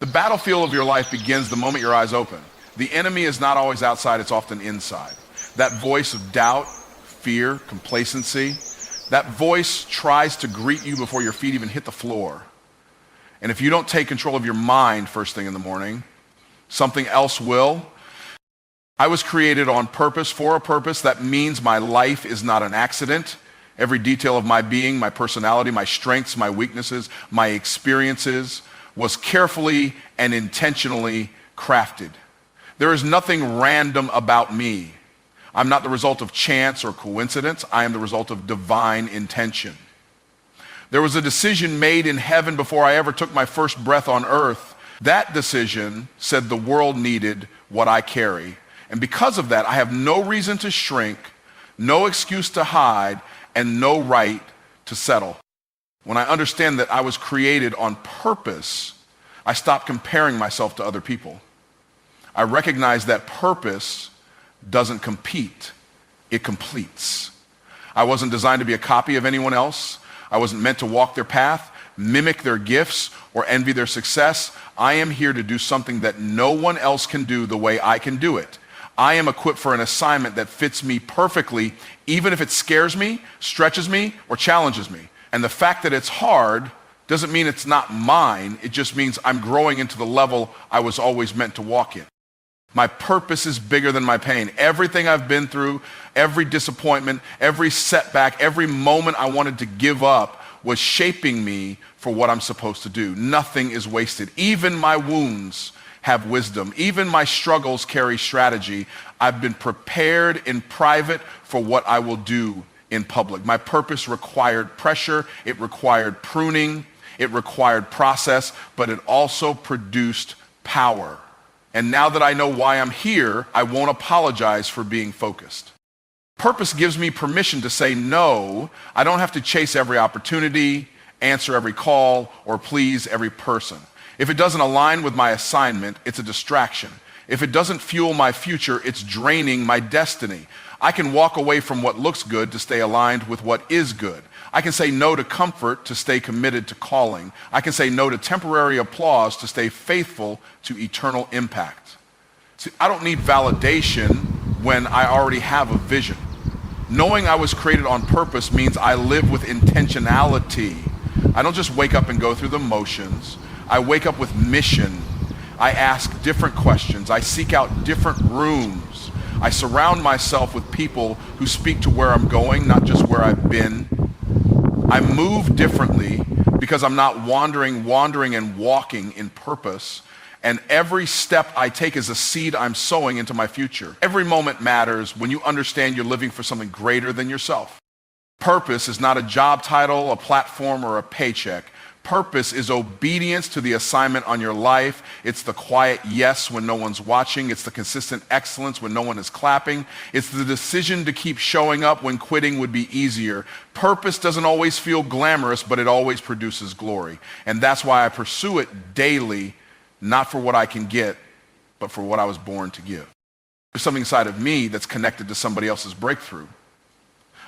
The battlefield of your life begins the moment your eyes open. The enemy is not always outside, it's often inside. That voice of doubt, fear, complacency, that voice tries to greet you before your feet even hit the floor. And if you don't take control of your mind first thing in the morning, something else will. I was created on purpose, for a purpose. That means my life is not an accident. Every detail of my being, my personality, my strengths, my weaknesses, my experiences was carefully and intentionally crafted. There is nothing random about me. I'm not the result of chance or coincidence. I am the result of divine intention. There was a decision made in heaven before I ever took my first breath on earth. That decision said the world needed what I carry. And because of that, I have no reason to shrink, no excuse to hide, and no right to settle. When I understand that I was created on purpose, I stop comparing myself to other people. I recognize that purpose doesn't compete, it completes. I wasn't designed to be a copy of anyone else. I wasn't meant to walk their path, mimic their gifts, or envy their success. I am here to do something that no one else can do the way I can do it. I am equipped for an assignment that fits me perfectly, even if it scares me, stretches me, or challenges me. And the fact that it's hard doesn't mean it's not mine. It just means I'm growing into the level I was always meant to walk in. My purpose is bigger than my pain. Everything I've been through, every disappointment, every setback, every moment I wanted to give up was shaping me for what I'm supposed to do. Nothing is wasted. Even my wounds have wisdom. Even my struggles carry strategy. I've been prepared in private for what I will do in public. My purpose required pressure, it required pruning, it required process, but it also produced power. And now that I know why I'm here, I won't apologize for being focused. Purpose gives me permission to say no. I don't have to chase every opportunity, answer every call, or please every person. If it doesn't align with my assignment, it's a distraction. If it doesn't fuel my future, it's draining my destiny. I can walk away from what looks good to stay aligned with what is good. I can say no to comfort to stay committed to calling. I can say no to temporary applause to stay faithful to eternal impact. See, I don't need validation when I already have a vision. Knowing I was created on purpose means I live with intentionality. I don't just wake up and go through the motions. I wake up with mission. I ask different questions. I seek out different rooms. I surround myself with people who speak to where I'm going, not just where I've been. I move differently because I'm not wandering and walking in purpose. And every step I take is a seed I'm sowing into my future. Every moment matters when you understand you're living for something greater than yourself. Purpose is not a job title, a platform, or a paycheck. Purpose is obedience to the assignment on your life. It's the quiet yes when no one's watching. It's the consistent excellence when no one is clapping. It's the decision to keep showing up when quitting would be easier. Purpose doesn't always feel glamorous, but it always produces glory. And that's why I pursue it daily, not for what I can get, but for what I was born to give. There's something inside of me that's connected to somebody else's breakthrough.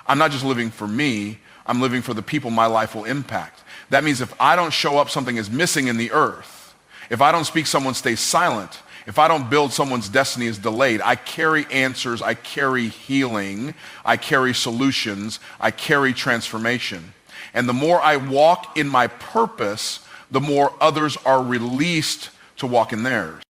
I'm not just living for me, I'm living for the people my life will impact. That means if I don't show up, something is missing in the earth. If I don't speak, someone stays silent. If I don't build, someone's destiny is delayed. I carry answers, I carry healing, I carry solutions, I carry transformation. And the more I walk in my purpose, the more others are released to walk in theirs.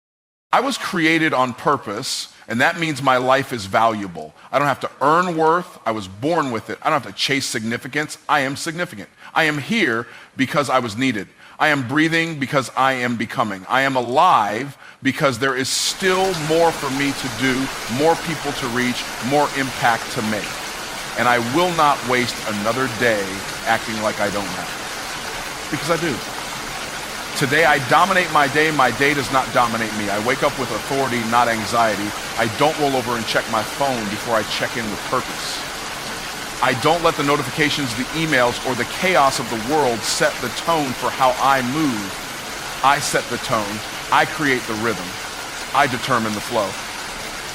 I was created on purpose, and that means my life is valuable. I don't have to earn worth. I was born with it. I don't have to chase significance. I am significant. I am here because I was needed. I am breathing because I am becoming. I am alive because there is still more for me to do, more people to reach, more impact to make. And I will not waste another day acting like I don't have. Because I do. Today I dominate my day does not dominate me. I wake up with authority, not anxiety. I don't roll over and check my phone before I check in with purpose. I don't let the notifications, the emails, or the chaos of the world set the tone for how I move. I set the tone. I create the rhythm. I determine the flow.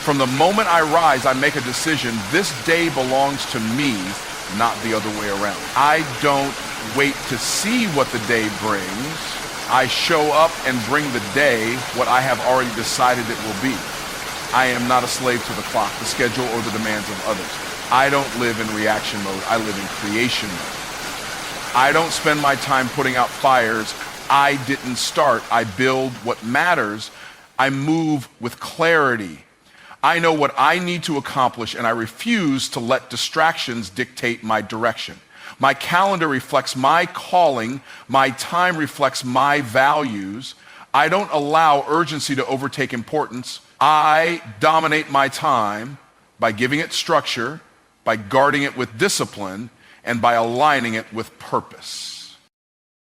From the moment I rise, I make a decision. This day belongs to me, not the other way around. I don't wait to see what the day brings. I show up and bring the day what I have already decided it will be. I am not a slave to the clock, the schedule, or the demands of others. I don't live in reaction mode. I live in creation mode. I don't spend my time putting out fires I didn't start. I build what matters. I move with clarity. I know what I need to accomplish, and I refuse to let distractions dictate my direction. My calendar reflects my calling. My time reflects my values. I don't allow urgency to overtake importance. I dominate my time by giving it structure, by guarding it with discipline, and by aligning it with purpose.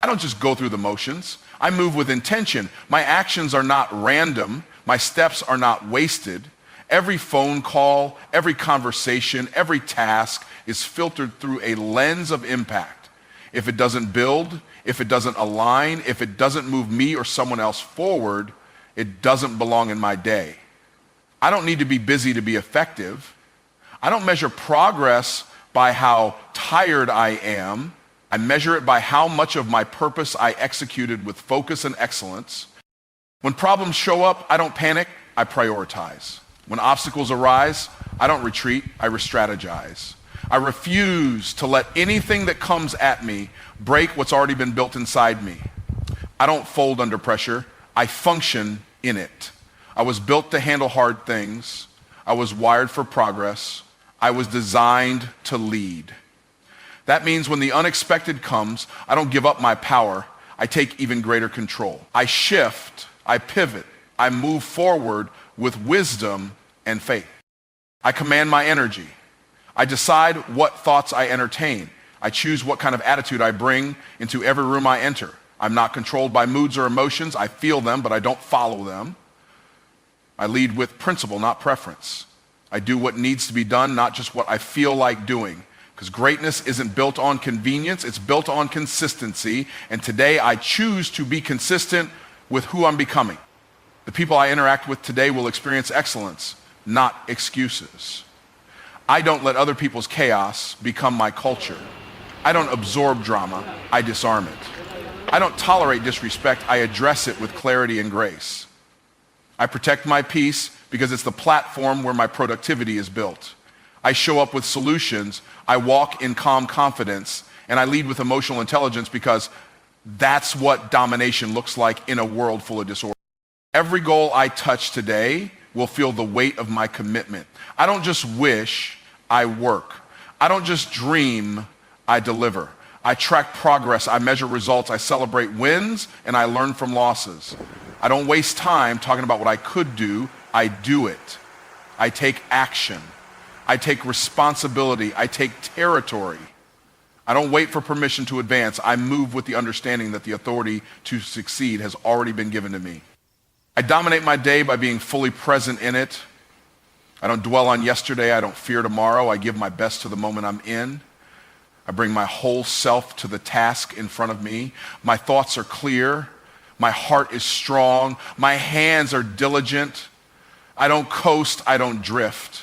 I don't just go through the motions. I move with intention. My actions are not random. My steps are not wasted. Every phone call, every conversation, every task is filtered through a lens of impact. If it doesn't build, if it doesn't align, if it doesn't move me or someone else forward, it doesn't belong in my day. I don't need to be busy to be effective. I don't measure progress by how tired I am. I measure it by how much of my purpose I executed with focus and excellence. When problems show up, I don't panic, I prioritize. When obstacles arise, I don't retreat, I re-strategize. I refuse to let anything that comes at me break what's already been built inside me. I don't fold under pressure, I function in it. I was built to handle hard things. I was wired for progress. I was designed to lead. That means when the unexpected comes, I don't give up my power. I take even greater control. I shift, I pivot, I move forward with wisdom and faith. I command my energy. I decide what thoughts I entertain. I choose what kind of attitude I bring into every room I enter. I'm not controlled by moods or emotions. I feel them, but I don't follow them. I lead with principle, not preference. I do what needs to be done, not just what I feel like doing. Because greatness isn't built on convenience, it's built on consistency. And today I choose to be consistent with who I'm becoming. The people I interact with today will experience excellence, not excuses. I don't let other people's chaos become my culture. I don't absorb drama, I disarm it. I don't tolerate disrespect, I address it with clarity and grace. I protect my peace because it's the platform where my productivity is built. I show up with solutions, I walk in calm confidence, and I lead with emotional intelligence because that's what domination looks like in a world full of disorder. Every goal I touch today will feel the weight of my commitment. I don't just wish, I work. I don't just dream, I deliver. I track progress, I measure results, I celebrate wins, and I learn from losses. I don't waste time talking about what I could do, I do it. I take action. I take responsibility. I take territory. I don't wait for permission to advance. I move with the understanding that the authority to succeed has already been given to me. I dominate my day by being fully present in it. I don't dwell on yesterday. I don't fear tomorrow. I give my best to the moment I'm in. I bring my whole self to the task in front of me. My thoughts are clear. My heart is strong. My hands are diligent. I don't coast. I don't drift.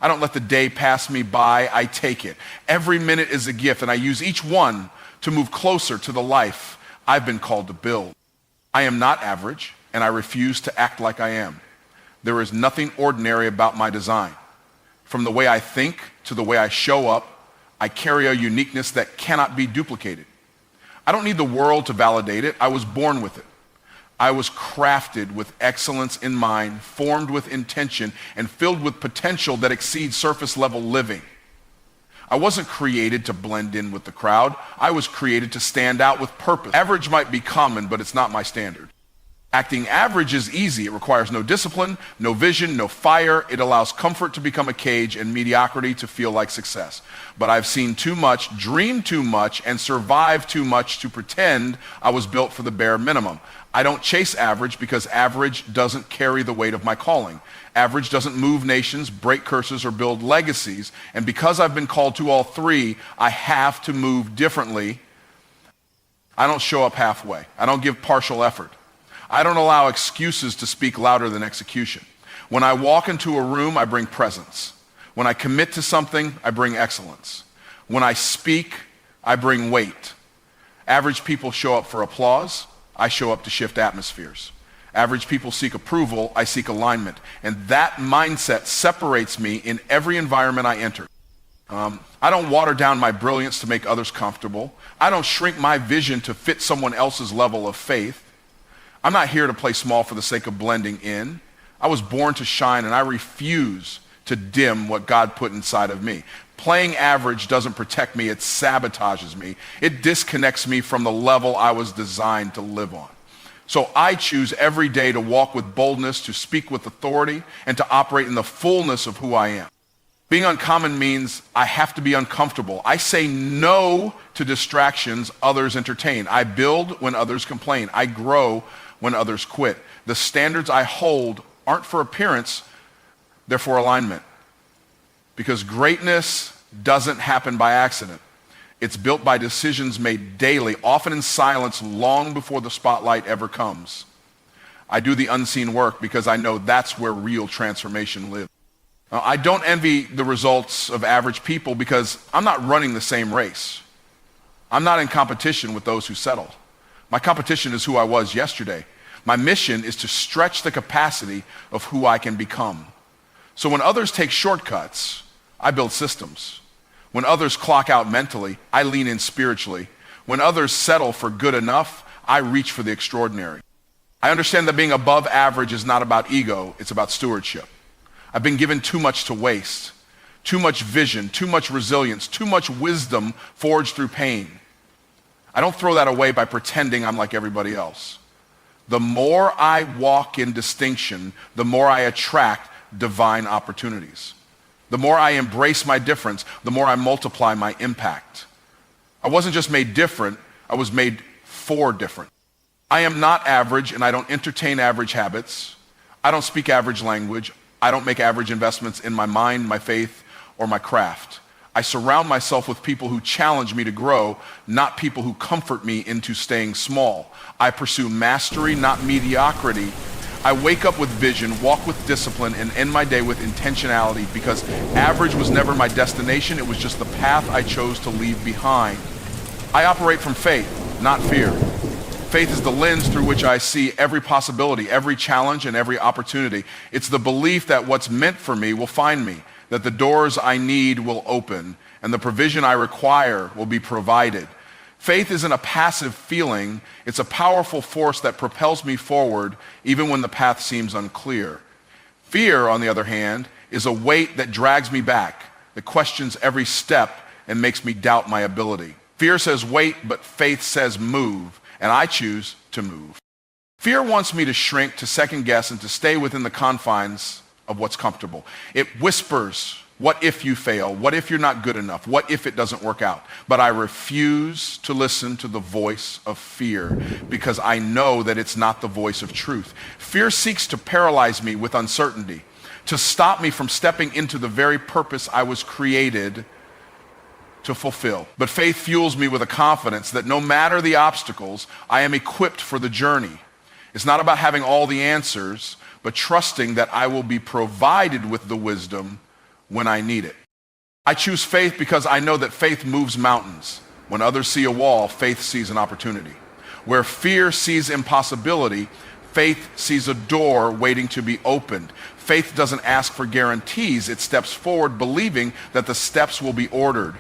I don't let the day pass me by. I take it. Every minute is a gift, and I use each one to move closer to the life I've been called to build. I am not average, and I refuse to act like I am. There is nothing ordinary about my design. From the way I think to the way I show up, I carry a uniqueness that cannot be duplicated. I don't need the world to validate it. I was born with it. I was crafted with excellence in mind, formed with intention, and filled with potential that exceeds surface level living. I wasn't created to blend in with the crowd. I was created to stand out with purpose. Average might be common, but it's not my standard. Acting average is easy. It requires no discipline, no vision, no fire. It allows comfort to become a cage and mediocrity to feel like success. But I've seen too much, dreamed too much, and survived too much to pretend I was built for the bare minimum. I don't chase average because average doesn't carry the weight of my calling. Average doesn't move nations, break curses, or build legacies. And because I've been called to all three, I have to move differently. I don't show up halfway. I don't give partial effort. I don't allow excuses to speak louder than execution. When I walk into a room, I bring presence. When I commit to something, I bring excellence. When I speak, I bring weight. Average people show up for applause. I show up to shift atmospheres. Average people seek approval, I seek alignment. And that mindset separates me in every environment I enter. I don't water down my brilliance to make others comfortable. I don't shrink my vision to fit someone else's level of faith. I'm not here to play small for the sake of blending in. I was born to shine, and I refuse to dim what God put inside of me. Playing average doesn't protect me, it sabotages me. It disconnects me from the level I was designed to live on. So I choose every day to walk with boldness, to speak with authority, and to operate in the fullness of who I am. Being uncommon means I have to be uncomfortable. I say no to distractions others entertain. I build when others complain. I grow when others quit. The standards I hold aren't for appearance, they're for alignment. Because greatness doesn't happen by accident. It's built by decisions made daily, often in silence, long before the spotlight ever comes. I do the unseen work because I know that's where real transformation lives. Now, I don't envy the results of average people because I'm not running the same race. I'm not in competition with those who settled. My competition is who I was yesterday. My mission is to stretch the capacity of who I can become. So when others take shortcuts, I build systems. When others clock out mentally, I lean in spiritually. When others settle for good enough, I reach for the extraordinary. I understand that being above average is not about ego, it's about stewardship. I've been given too much to waste, too much vision, too much resilience, too much wisdom forged through pain. I don't throw that away by pretending I'm like everybody else. The more I walk in distinction, the more I attract divine opportunities. The more I embrace my difference, the more I multiply my impact. I wasn't just made different, I was made for different. I am not average, and I don't entertain average habits. I don't speak average language. I don't make average investments in my mind, my faith, or my craft. I surround myself with people who challenge me to grow, not people who comfort me into staying small. I pursue mastery, not mediocrity. I wake up with vision, walk with discipline, and end my day with intentionality because average was never my destination. It was just the path I chose to leave behind. I operate from faith, not fear. Faith is the lens through which I see every possibility, every challenge, and every opportunity. It's the belief that what's meant for me will find me, that the doors I need will open, and the provision I require will be provided. Faith isn't a passive feeling, it's a powerful force that propels me forward even when the path seems unclear. Fear, on the other hand, is a weight that drags me back, that questions every step and makes me doubt my ability. Fear says wait, but faith says move, and I choose to move. Fear wants me to shrink, to second guess, and to stay within the confines of what's comfortable. It whispers, what if you fail? What if you're not good enough? What if it doesn't work out? But I refuse to listen to the voice of fear because I know that it's not the voice of truth. Fear seeks to paralyze me with uncertainty, to stop me from stepping into the very purpose I was created to fulfill. But faith fuels me with a confidence that no matter the obstacles, I am equipped for the journey. It's not about having all the answers, but trusting that I will be provided with the wisdom when I need it. I choose faith because I know that faith moves mountains. When others see a wall, faith sees an opportunity. Where fear sees impossibility, faith sees a door waiting to be opened. Faith doesn't ask for guarantees. It steps forward believing that the steps will be ordered.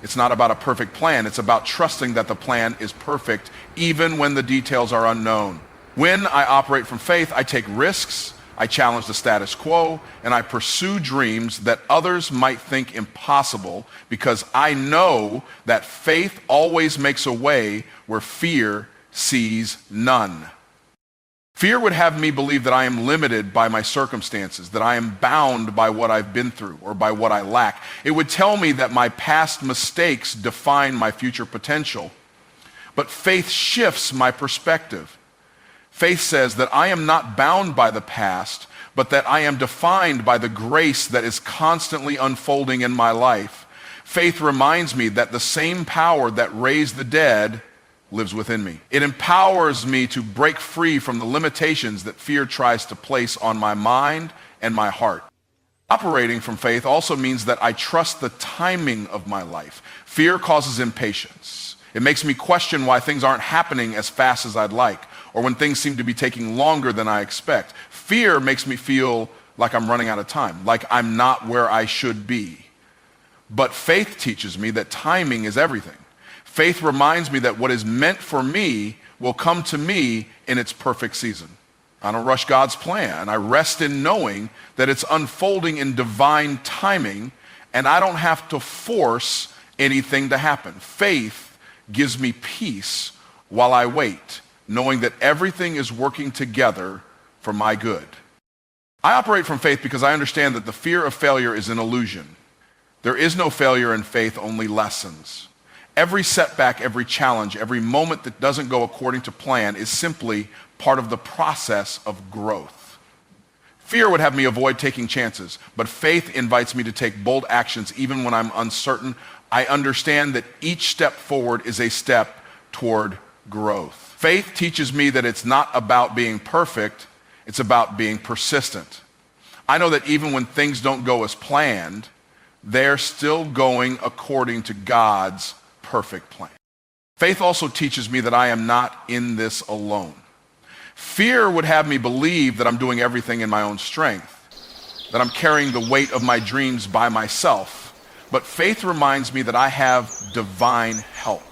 It's not about a perfect plan. It's about trusting that the plan is perfect even when the details are unknown. When I operate from faith, I take risks, I challenge the status quo, and I pursue dreams that others might think impossible because I know that faith always makes a way where fear sees none. Fear would have me believe that I am limited by my circumstances, that I am bound by what I've been through or by what I lack. It would tell me that my past mistakes define my future potential. But faith shifts my perspective. Faith says that I am not bound by the past, but that I am defined by the grace that is constantly unfolding in my life. Faith reminds me that the same power that raised the dead lives within me. It empowers me to break free from the limitations that fear tries to place on my mind and my heart. Operating from faith also means that I trust the timing of my life. Fear causes impatience. It makes me question why things aren't happening as fast as I'd like, or when things seem to be taking longer than I expect. Fear makes me feel like I'm running out of time, like I'm not where I should be. But faith teaches me that timing is everything. Faith reminds me that what is meant for me will come to me in its perfect season. I don't rush God's plan. I rest in knowing that it's unfolding in divine timing, and I don't have to force anything to happen. Faith gives me peace while I wait, knowing that everything is working together for my good. I operate from faith because I understand that the fear of failure is an illusion. There is no failure in faith, only lessons. Every setback, every challenge, every moment that doesn't go according to plan is simply part of the process of growth. Fear would have me avoid taking chances, but faith invites me to take bold actions even when I'm uncertain. I understand that each step forward is a step toward growth. Faith teaches me that it's not about being perfect, it's about being persistent. I know that even when things don't go as planned, they're still going according to God's perfect plan. Faith also teaches me that I am not in this alone. Fear would have me believe that I'm doing everything in my own strength, that I'm carrying the weight of my dreams by myself. But faith reminds me that I have divine help.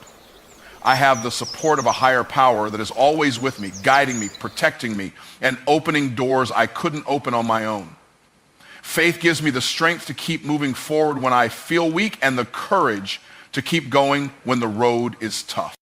I have the support of a higher power that is always with me, guiding me, protecting me, and opening doors I couldn't open on my own. Faith gives me the strength to keep moving forward when I feel weak and the courage to keep going when the road is tough.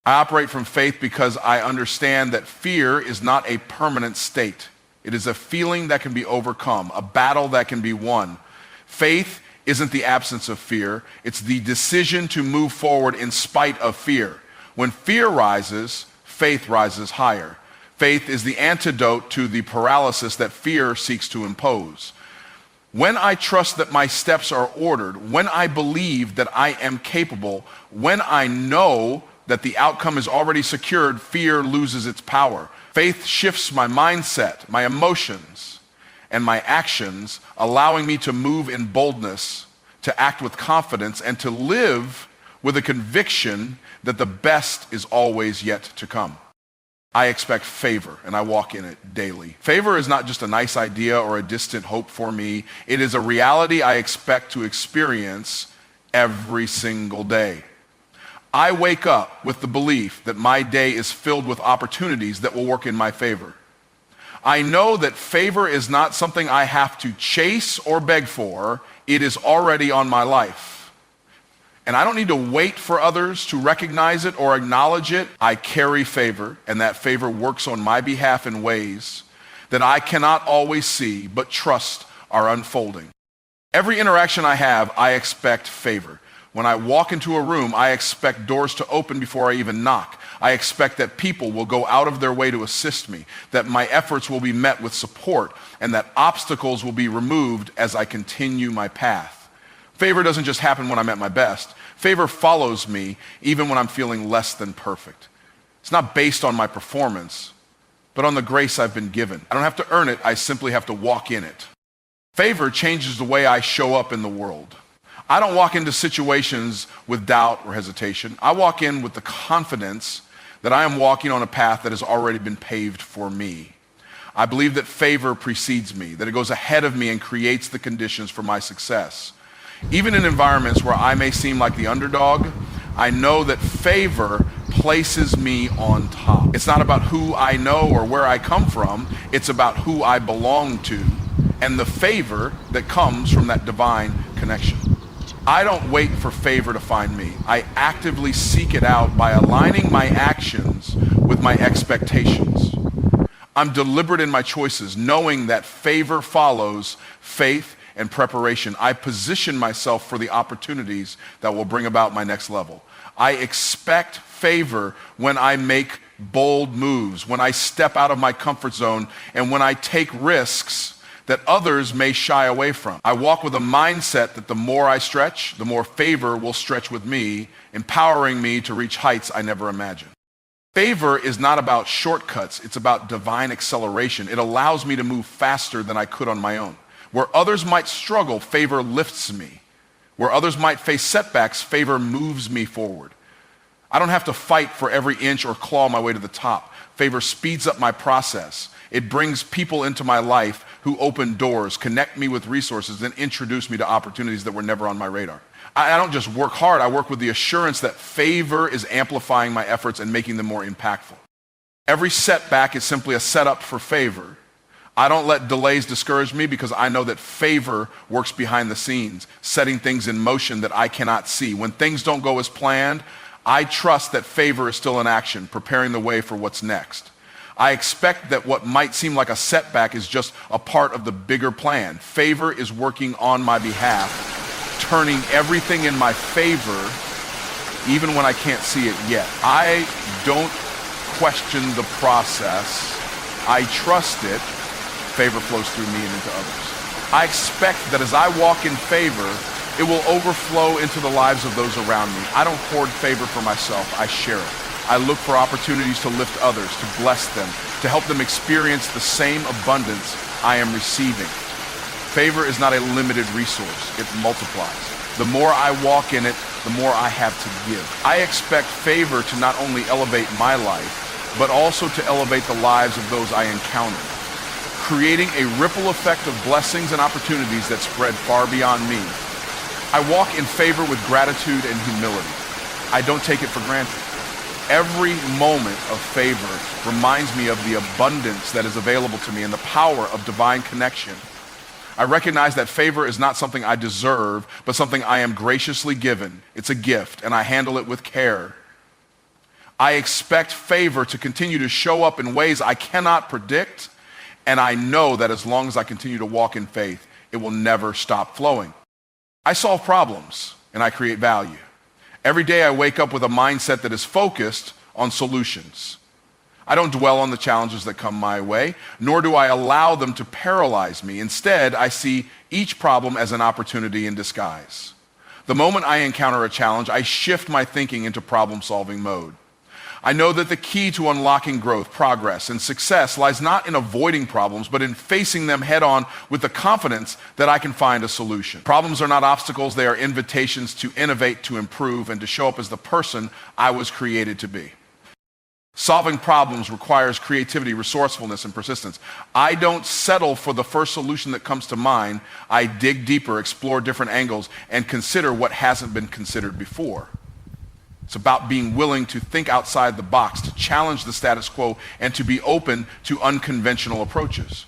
I operate from faith because I understand that fear is not a permanent state. It is a feeling that can be overcome, a battle that can be won. Faith isn't the absence of fear. It's the decision to move forward in spite of fear. When fear rises, faith rises higher. Faith is the antidote to the paralysis that fear seeks to impose. When I trust that my steps are ordered, when I believe that I am capable, when I know that the outcome is already secured, fear loses its power. Faith shifts my mindset, my emotions, and my actions, allowing me to move in boldness, to act with confidence, and to live with a conviction that the best is always yet to come. I expect favor, and I walk in it daily. Favor is not just a nice idea or a distant hope for me. It is a reality I expect to experience every single day. I wake up with the belief that my day is filled with opportunities that will work in my favor. I know that favor is not something I have to chase or beg for. It is already on my life. And I don't need to wait for others to recognize it or acknowledge it. I carry favor, and that favor works on my behalf in ways that I cannot always see, but trust are unfolding. Every interaction I have, I expect favor. When I walk into a room, I expect doors to open before I even knock. I expect that people will go out of their way to assist me, that my efforts will be met with support, and that obstacles will be removed as I continue my path. Favor doesn't just happen when I'm at my best. Favor follows me even when I'm feeling less than perfect. It's not based on my performance, but on the grace I've been given. I don't have to earn it, I simply have to walk in it. Favor changes the way I show up in the world. I don't walk into situations with doubt or hesitation. I walk in with the confidence that I am walking on a path that has already been paved for me. I believe that favor precedes me, that it goes ahead of me and creates the conditions for my success. Even in environments where I may seem like the underdog, I know that favor places me on top. It's not about who I know or where I come from. It's about who I belong to and the favor that comes from that divine connection. I don't wait for favor to find me. I actively seek it out by aligning my actions with my expectations. I'm deliberate in my choices, knowing that favor follows faith and preparation. I position myself for the opportunities that will bring about my next level. I expect favor when I make bold moves, when I step out of my comfort zone, and when I take risks that others may shy away from. I walk with a mindset that the more I stretch, the more favor will stretch with me, empowering me to reach heights I never imagined. Favor is not about shortcuts, it's about divine acceleration. It allows me to move faster than I could on my own. Where others might struggle, favor lifts me. Where others might face setbacks, favor moves me forward. I don't have to fight for every inch or claw my way to the top. Favor speeds up my process. It brings people into my life who open doors, connect me with resources, and introduce me to opportunities that were never on my radar. I don't just work hard, I work with the assurance that favor is amplifying my efforts and making them more impactful. Every setback is simply a setup for favor. I don't let delays discourage me because I know that favor works behind the scenes, setting things in motion that I cannot see. When things don't go as planned, I trust that favor is still in action, preparing the way for what's next. I expect that what might seem like a setback is just a part of the bigger plan. Favor is working on my behalf, turning everything in my favor, even when I can't see it yet. I don't question the process. I trust it. Favor flows through me and into others. I expect that as I walk in favor, it will overflow into the lives of those around me. I don't hoard favor for myself, I share it. I look for opportunities to lift others, to bless them, to help them experience the same abundance I am receiving. Favor is not a limited resource, it multiplies. The more I walk in it, the more I have to give. I expect favor to not only elevate my life, but also to elevate the lives of those I encounter, creating a ripple effect of blessings and opportunities that spread far beyond me. I walk in favor with gratitude and humility. I don't take it for granted. Every moment of favor reminds me of the abundance that is available to me and the power of divine connection. I recognize that favor is not something I deserve, but something I am graciously given. It's a gift, and I handle it with care. I expect favor to continue to show up in ways I cannot predict, and I know that as long as I continue to walk in faith, it will never stop flowing. I solve problems, and I create value. Every day I wake up with a mindset that is focused on solutions. I don't dwell on the challenges that come my way, nor do I allow them to paralyze me. Instead, I see each problem as an opportunity in disguise. The moment I encounter a challenge, I shift my thinking into problem-solving mode. I know that the key to unlocking growth, progress, and success lies not in avoiding problems, but in facing them head-on with the confidence that I can find a solution. Problems are not obstacles, they are invitations to innovate, to improve, and to show up as the person I was created to be. Solving problems requires creativity, resourcefulness, and persistence. I don't settle for the first solution that comes to mind. I dig deeper, explore different angles, and consider what hasn't been considered before. It's about being willing to think outside the box, to challenge the status quo, and to be open to unconventional approaches.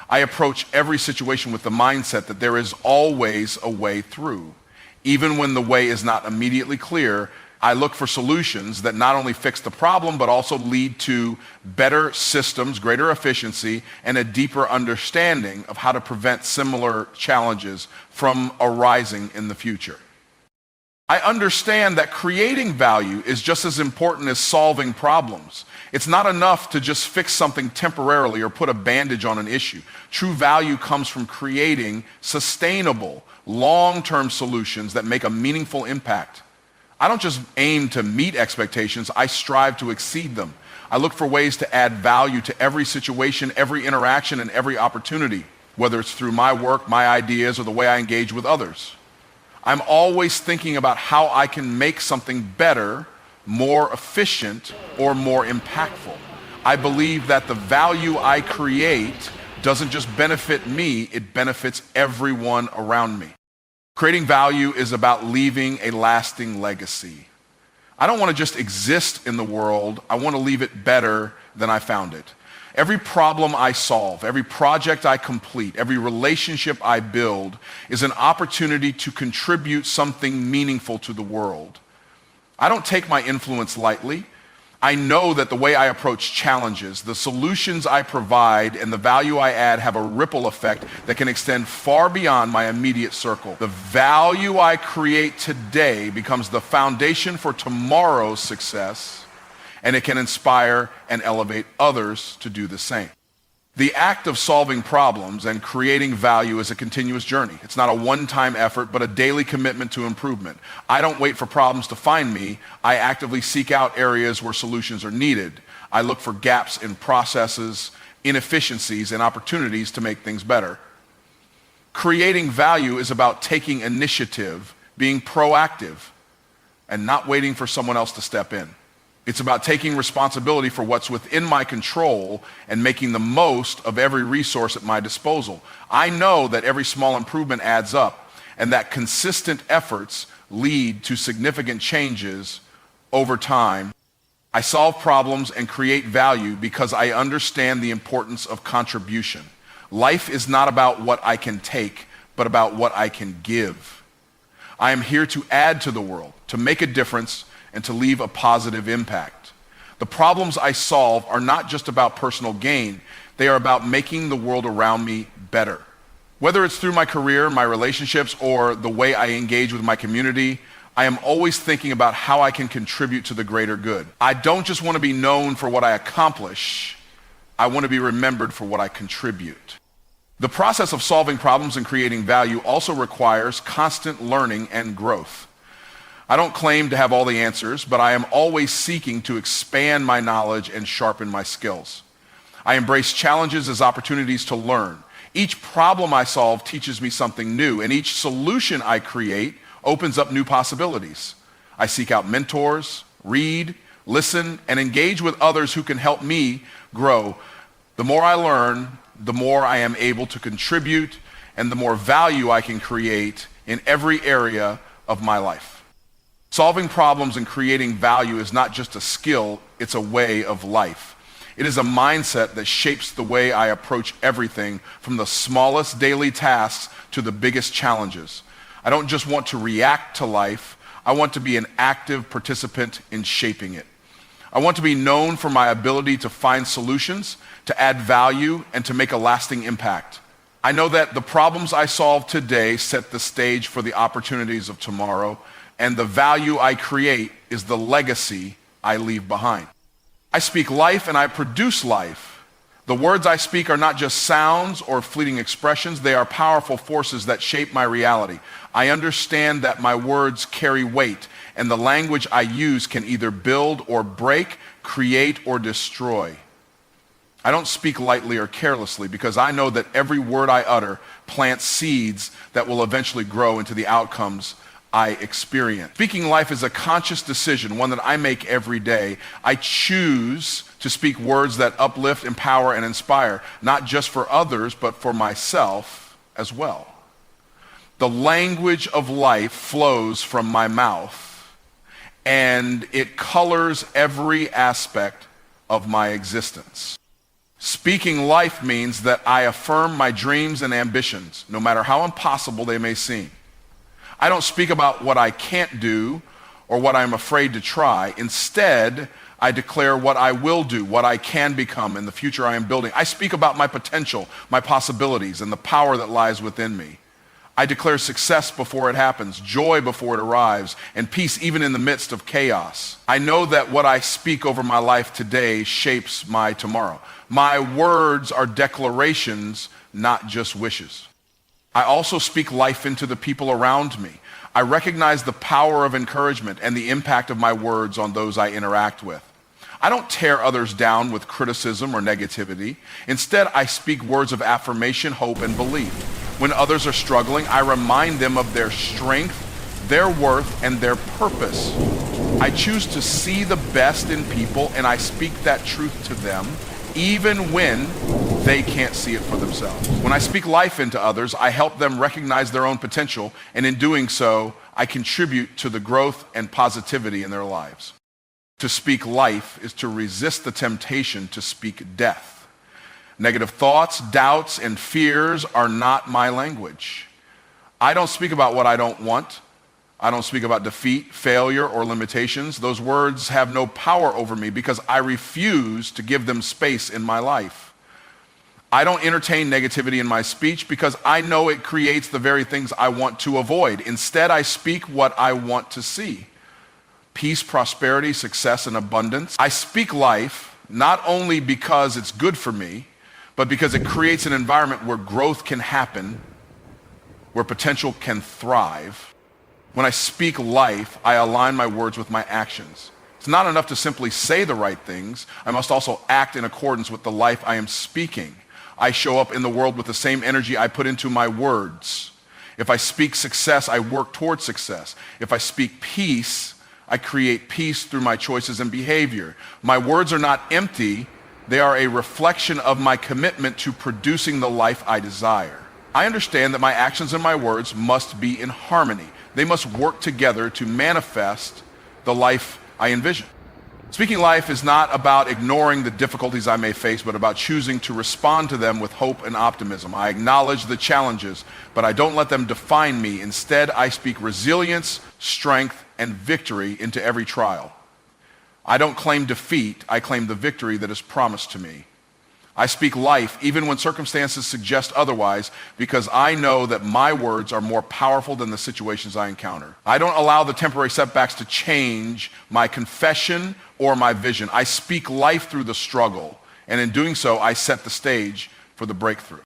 I approach every situation with the mindset that there is always a way through. Even when the way is not immediately clear, I look for solutions that not only fix the problem, but also lead to better systems, greater efficiency, and a deeper understanding of how to prevent similar challenges from arising in the future. I understand that creating value is just as important as solving problems. It's not enough to just fix something temporarily or put a bandage on an issue. True value comes from creating sustainable, long-term solutions that make a meaningful impact. I don't just aim to meet expectations, I strive to exceed them. I look for ways to add value to every situation, every interaction, and every opportunity, whether it's through my work, my ideas, or the way I engage with others. I'm always thinking about how I can make something better, more efficient, or more impactful. I believe that the value I create doesn't just benefit me, it benefits everyone around me. Creating value is about leaving a lasting legacy. I don't want to just exist in the world, I want to leave it better than I found it. Every problem I solve, every project I complete, every relationship I build is an opportunity to contribute something meaningful to the world. I don't take my influence lightly. I know that the way I approach challenges, the solutions I provide, and the value I add have a ripple effect that can extend far beyond my immediate circle. The value I create today becomes the foundation for tomorrow's success, and it can inspire and elevate others to do the same. The act of solving problems and creating value is a continuous journey. It's not a one-time effort, but a daily commitment to improvement. I don't wait for problems to find me. I actively seek out areas where solutions are needed. I look for gaps in processes, inefficiencies, and opportunities to make things better. Creating value is about taking initiative, being proactive. and not waiting for someone else to step in. It's about taking responsibility for what's within my control and making the most of every resource at my disposal. I know that every small improvement adds up and that consistent efforts lead to significant changes over time. I solve problems and create value because I understand the importance of contribution. Life is not about what I can take, but about what I can give. I am here to add to the world, to make a difference, and to leave a positive impact. The problems I solve are not just about personal gain. They are about making the world around me better. Whether it's through my career, my relationships, or the way I engage with my community, I am always thinking about how I can contribute to the greater good. I don't just want to be known for what I accomplish. I want to be remembered for what I contribute. The process of solving problems and creating value also requires constant learning and growth. I don't claim to have all the answers, but I am always seeking to expand my knowledge and sharpen my skills. I embrace challenges as opportunities to learn. Each problem I solve teaches me something new, and each solution I create opens up new possibilities. I seek out mentors, read, listen, and engage with others who can help me grow. The more I learn, the more I am able to contribute, and the more value I can create in every area of my life. Solving problems and creating value is not just a skill, it's a way of life. It is a mindset that shapes the way I approach everything, from the smallest daily tasks to the biggest challenges. I don't just want to react to life, I want to be an active participant in shaping it. I want to be known for my ability to find solutions, to add value, and to make a lasting impact. I know that the problems I solve today set the stage for the opportunities of tomorrow, and the value I create is the legacy I leave behind. I speak life and I produce life. The words I speak are not just sounds or fleeting expressions, they are powerful forces that shape my reality. I understand that my words carry weight, and the language I use can either build or break, create or destroy. I don't speak lightly or carelessly because I know that every word I utter plants seeds that will eventually grow into the outcomes I experience. Speaking life is a conscious decision, one that I make every day. I choose to speak words that uplift, empower, and inspire, not just for others, but for myself as well. The language of life flows from my mouth, and it colors every aspect of my existence. Speaking life means that I affirm my dreams and ambitions, no matter how impossible they may seem. I don't speak about what I can't do or what I'm afraid to try. Instead, I declare what I will do, what I can become, and the future I am building. I speak about my potential, my possibilities, and the power that lies within me. I declare success before it happens, joy before it arrives, and peace even in the midst of chaos. I know that what I speak over my life today shapes my tomorrow. My words are declarations, not just wishes. I also speak life into the people around me. I recognize the power of encouragement and the impact of my words on those I interact with. I don't tear others down with criticism or negativity. Instead, I speak words of affirmation, hope, and belief. When others are struggling, I remind them of their strength, their worth, and their purpose. I choose to see the best in people, and I speak that truth to them, even when they can't see it for themselves. When I speak life into others, I help them recognize their own potential, and in doing so, I contribute to the growth and positivity in their lives. To speak life is to resist the temptation to speak death. Negative thoughts, doubts, and fears are not my language. I don't speak about what I don't want. I don't speak about defeat, failure, or limitations. Those words have no power over me because I refuse to give them space in my life. I don't entertain negativity in my speech because I know it creates the very things I want to avoid. Instead, I speak what I want to see. Peace, prosperity, success, and abundance. I speak life not only because it's good for me, but because it creates an environment where growth can happen, where potential can thrive. When I speak life, I align my words with my actions. It's not enough to simply say the right things. I must also act in accordance with the life I am speaking. I show up in the world with the same energy I put into my words. If I speak success, I work towards success. If I speak peace, I create peace through my choices and behavior. My words are not empty. They are a reflection of my commitment to producing the life I desire. I understand that my actions and my words must be in harmony. They must work together to manifest the life I envision. Speaking life is not about ignoring the difficulties I may face, but about choosing to respond to them with hope and optimism. I acknowledge the challenges, but I don't let them define me. Instead, I speak resilience, strength, and victory into every trial. I don't claim defeat, I claim the victory that is promised to me. I speak life even when circumstances suggest otherwise, because I know that my words are more powerful than the situations I encounter. I don't allow the temporary setbacks to change my confession or my vision. I speak life through the struggle, and in doing so, I set the stage for the breakthrough.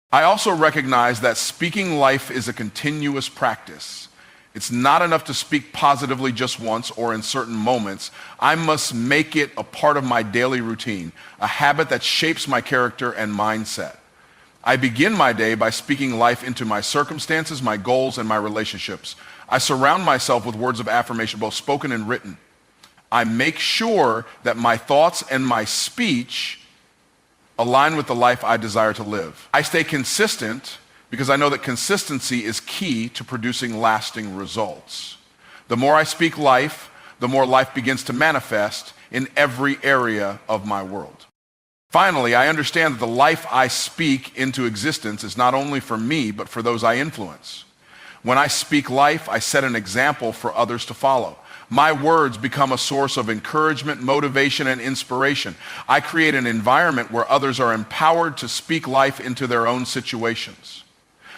I also recognize that speaking life is a continuous practice. It's not enough to speak positively just once or in certain moments. I must make it a part of my daily routine, a habit that shapes my character and mindset. I begin my day by speaking life into my circumstances, my goals, and my relationships. I surround myself with words of affirmation, both spoken and written. I make sure that my thoughts and my speech align with the life I desire to live. I stay consistent because I know that consistency is key to producing lasting results. The more I speak life, the more life begins to manifest in every area of my world. Finally, I understand that the life I speak into existence is not only for me, but for those I influence. When I speak life, I set an example for others to follow. My words become a source of encouragement, motivation, and inspiration. I create an environment where others are empowered to speak life into their own situations.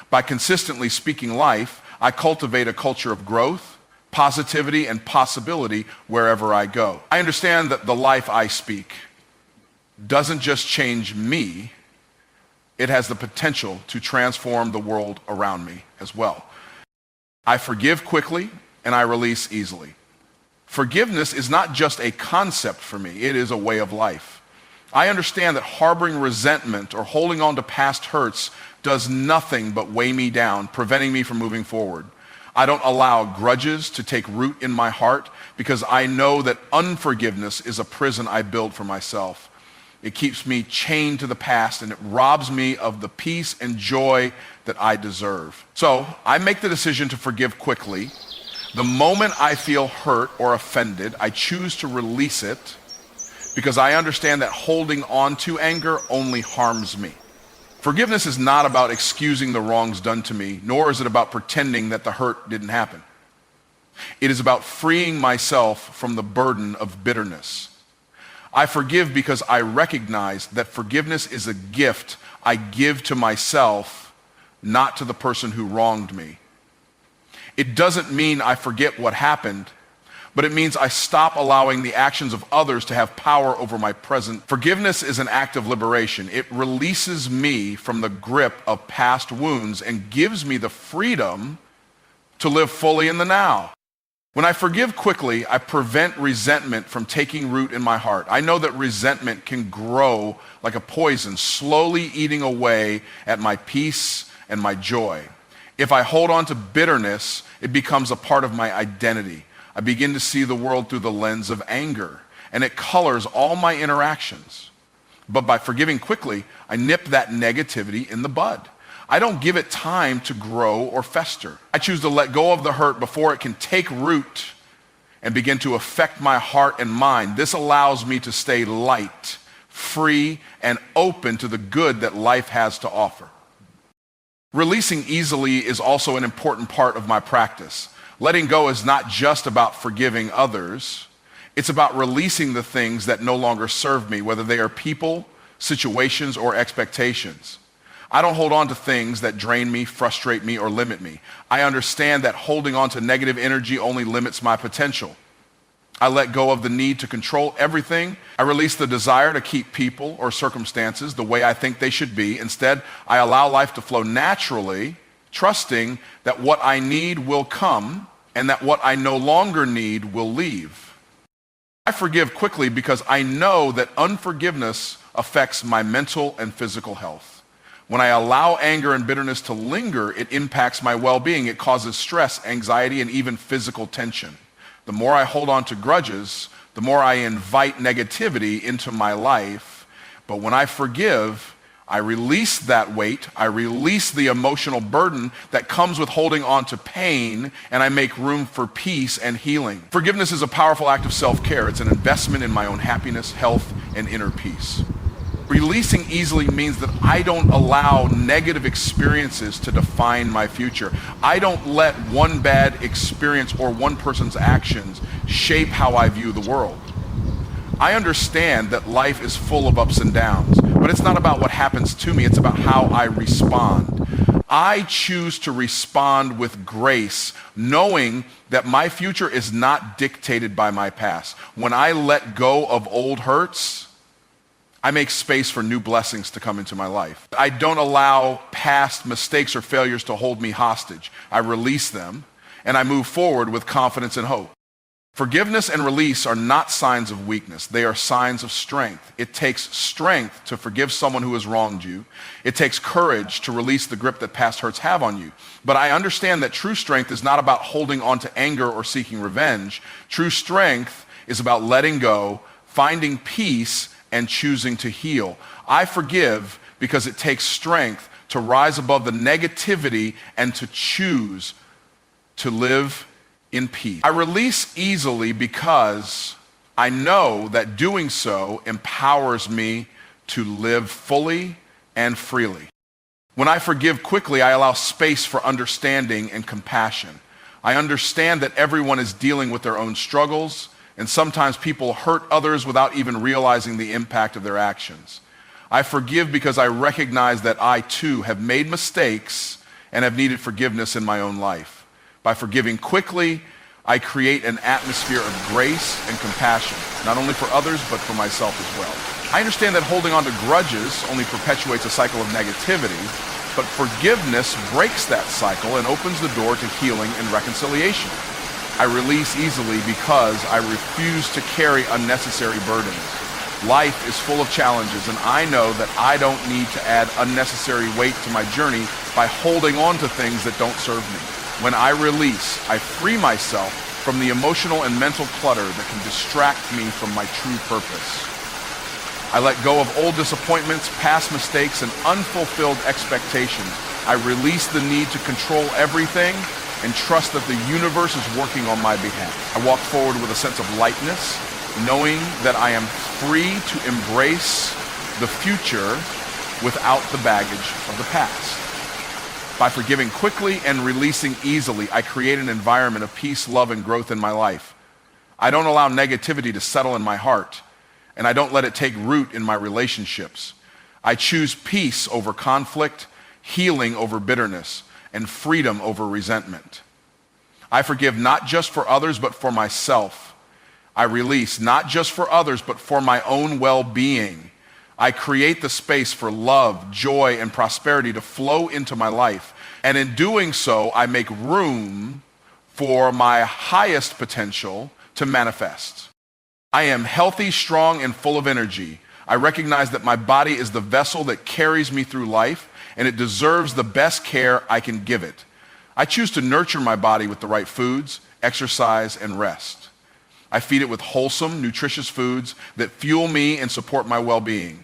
By consistently speaking life, I cultivate a culture of growth, positivity, and possibility wherever I go. I understand that the life I speak doesn't just change me, it has the potential to transform the world around me as well. I forgive quickly and I release easily. Forgiveness is not just a concept for me, it is a way of life. I understand that harboring resentment or holding on to past hurts does nothing but weigh me down, preventing me from moving forward. I don't allow grudges to take root in my heart because I know that unforgiveness is a prison I build for myself. It keeps me chained to the past and it robs me of the peace and joy that I deserve. So I make the decision to forgive quickly. The moment I feel hurt or offended, I choose to release it because I understand that holding on to anger only harms me. Forgiveness is not about excusing the wrongs done to me, nor is it about pretending that the hurt didn't happen. It is about freeing myself from the burden of bitterness. I forgive because I recognize that forgiveness is a gift I give to myself, not to the person who wronged me. It doesn't mean I forget what happened, but it means I stop allowing the actions of others to have power over my present. Forgiveness is an act of liberation. It releases me from the grip of past wounds and gives me the freedom to live fully in the now. When I forgive quickly, I prevent resentment from taking root in my heart. I know that resentment can grow like a poison, slowly eating away at my peace and my joy. If I hold on to bitterness, it becomes a part of my identity. I begin to see the world through the lens of anger, and it colors all my interactions. But by forgiving quickly, I nip that negativity in the bud. I don't give it time to grow or fester. I choose to let go of the hurt before it can take root and begin to affect my heart and mind. This allows me to stay light, free, and open to the good that life has to offer. Releasing easily is also an important part of my practice. Letting go is not just about forgiving others. It's about releasing the things that no longer serve me, whether they are people, situations, or expectations. I don't hold on to things that drain me, frustrate me, or limit me. I understand that holding on to negative energy only limits my potential. I let go of the need to control everything. I release the desire to keep people or circumstances the way I think they should be. Instead, I allow life to flow naturally, trusting that what I need will come and that what I no longer need will leave. I forgive quickly because I know that unforgiveness affects my mental and physical health. When I allow anger and bitterness to linger, it impacts my well-being. It causes stress, anxiety, and even physical tension. The more I hold on to grudges, the more I invite negativity into my life. But when I forgive, I release that weight, I release the emotional burden that comes with holding on to pain, and I make room for peace and healing. Forgiveness is a powerful act of self-care. It's an investment in my own happiness, health, and inner peace. Releasing easily means that I don't allow negative experiences to define my future. I don't let one bad experience or one person's actions shape how I view the world. I understand that life is full of ups and downs, but it's not about what happens to me, it's about how I respond. I choose to respond with grace, knowing that my future is not dictated by my past. When I let go of old hurts, I make space for new blessings to come into my life. I don't allow past mistakes or failures to hold me hostage. I release them, and I move forward with confidence and hope. Forgiveness and release are not signs of weakness. They are signs of strength. It takes strength to forgive someone who has wronged you. It takes courage to release the grip that past hurts have on you. But I understand that true strength is not about holding on to anger or seeking revenge. True strength is about letting go, finding peace, and choosing to heal. I forgive because it takes strength to rise above the negativity and to choose to live in peace. I release easily because I know that doing so empowers me to live fully and freely. When I forgive quickly, I allow space for understanding and compassion. I understand that everyone is dealing with their own struggles, and sometimes people hurt others without even realizing the impact of their actions. I forgive because I recognize that I too have made mistakes and have needed forgiveness in my own life. By forgiving quickly, I create an atmosphere of grace and compassion, not only for others, but for myself as well. I understand that holding on to grudges only perpetuates a cycle of negativity, but forgiveness breaks that cycle and opens the door to healing and reconciliation. I release easily because I refuse to carry unnecessary burdens. Life is full of challenges, and I know that I don't need to add unnecessary weight to my journey by holding on to things that don't serve me. When I release, I free myself from the emotional and mental clutter that can distract me from my true purpose. I let go of old disappointments, past mistakes, and unfulfilled expectations. I release the need to control everything and trust that the universe is working on my behalf. I walk forward with a sense of lightness, knowing that I am free to embrace the future without the baggage of the past. By forgiving quickly and releasing easily, I create an environment of peace, love, and growth in my life. I don't allow negativity to settle in my heart, and I don't let it take root in my relationships. I choose peace over conflict, healing over bitterness, and freedom over resentment. I forgive not just for others, but for myself. I release not just for others, but for my own well-being. I create the space for love, joy, and prosperity to flow into my life. And in doing so, I make room for my highest potential to manifest. I am healthy, strong, and full of energy. I recognize that my body is the vessel that carries me through life, and it deserves the best care I can give it. I choose to nurture my body with the right foods, exercise, and rest. I feed it with wholesome, nutritious foods that fuel me and support my well-being.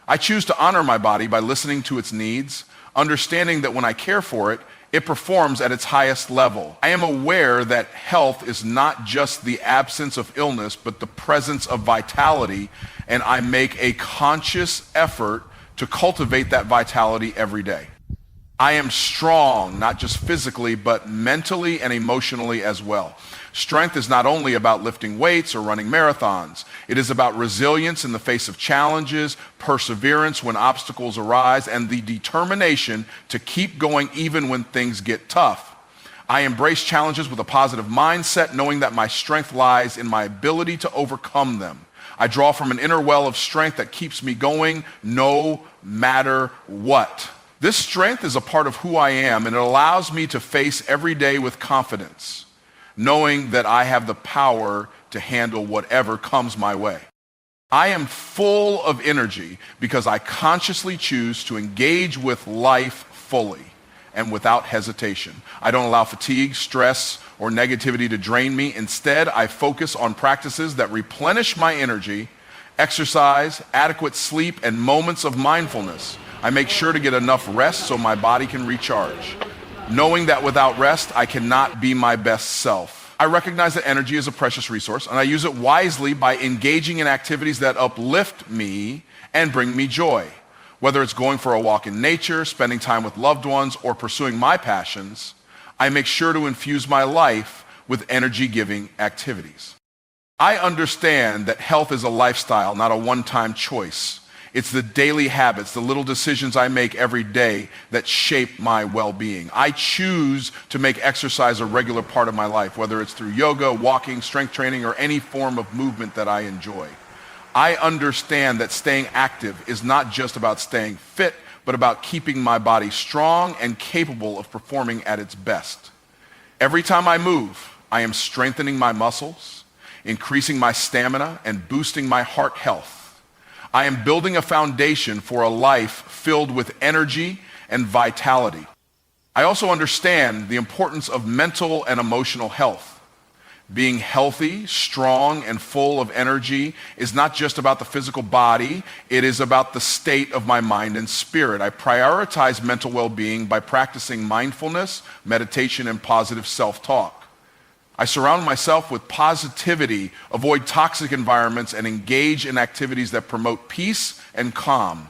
I choose to honor my body by listening to its needs, understanding that when I care for it, it performs at its highest level. I am aware that health is not just the absence of illness, but the presence of vitality, and I make a conscious effort to cultivate that vitality every day. I am strong, not just physically, but mentally and emotionally as well. Strength is not only about lifting weights or running marathons. It is about resilience in the face of challenges, perseverance when obstacles arise, and the determination to keep going even when things get tough. I embrace challenges with a positive mindset, knowing that my strength lies in my ability to overcome them. I draw from an inner well of strength that keeps me going no matter what. This strength is a part of who I am, and it allows me to face every day with confidence, knowing that I have the power to handle whatever comes my way. I am full of energy because I consciously choose to engage with life fully and without hesitation. I don't allow fatigue, stress, or negativity to drain me. Instead, I focus on practices that replenish my energy, exercise, adequate sleep, and moments of mindfulness. I make sure to get enough rest so my body can recharge, knowing that without rest, I cannot be my best self. I recognize that energy is a precious resource, and I use it wisely by engaging in activities that uplift me and bring me joy. Whether it's going for a walk in nature, spending time with loved ones, or pursuing my passions, I make sure to infuse my life with energy-giving activities. I understand that health is a lifestyle, not a one-time choice. It's the daily habits, the little decisions I make every day that shape my well-being. I choose to make exercise a regular part of my life, whether it's through yoga, walking, strength training, or any form of movement that I enjoy. I understand that staying active is not just about staying fit, but about keeping my body strong and capable of performing at its best. Every time I move, I am strengthening my muscles, increasing my stamina, and boosting my heart health. I am building a foundation for a life filled with energy and vitality. I also understand the importance of mental and emotional health. Being healthy, strong, and full of energy is not just about the physical body, it is about the state of my mind and spirit. I prioritize mental well-being by practicing mindfulness, meditation, and positive self-talk. I surround myself with positivity, avoid toxic environments, and engage in activities that promote peace and calm.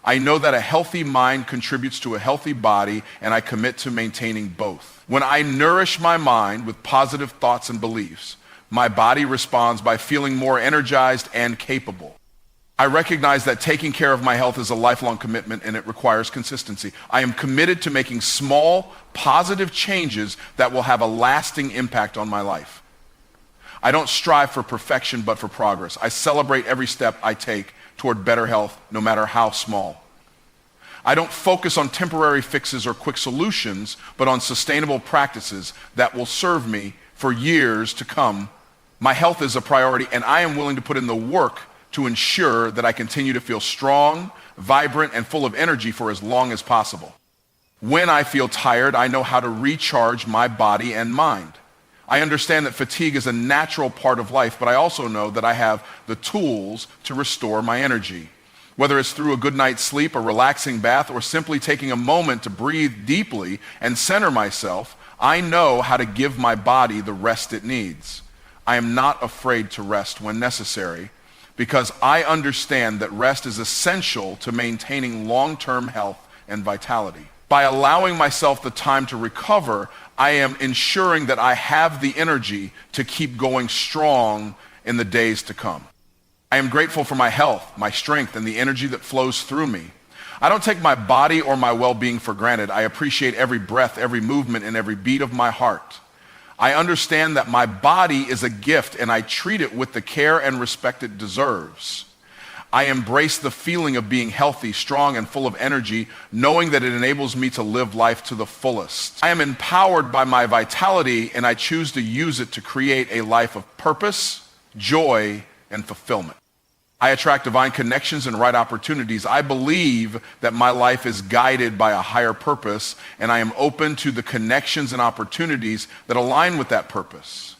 I know that a healthy mind contributes to a healthy body, and I commit to maintaining both. When I nourish my mind with positive thoughts and beliefs, my body responds by feeling more energized and capable. I recognize that taking care of my health is a lifelong commitment and it requires consistency. I am committed to making small, positive changes that will have a lasting impact on my life. I don't strive for perfection, but for progress. I celebrate every step I take toward better health, no matter how small. I don't focus on temporary fixes or quick solutions, but on sustainable practices that will serve me for years to come. My health is a priority, and I am willing to put in the work to ensure that I continue to feel strong, vibrant, and full of energy for as long as possible. When I feel tired, I know how to recharge my body and mind. I understand that fatigue is a natural part of life, but I also know that I have the tools to restore my energy. Whether it's through a good night's sleep, a relaxing bath, or simply taking a moment to breathe deeply and center myself, I know how to give my body the rest it needs. I am not afraid to rest when necessary because I understand that rest is essential to maintaining long-term health and vitality. By allowing myself the time to recover, I am ensuring that I have the energy to keep going strong in the days to come. I am grateful for my health, my strength, and the energy that flows through me. I don't take my body or my well-being for granted. I appreciate every breath, every movement, and every beat of my heart. I understand that my body is a gift, and I treat it with the care and respect it deserves. I embrace the feeling of being healthy, strong, and full of energy, knowing that it enables me to live life to the fullest. I am empowered by my vitality, and I choose to use it to create a life of purpose, joy, and fulfillment. I attract divine connections and right opportunities. I believe that my life is guided by a higher purpose, and I am open to the connections and opportunities that align with that purpose.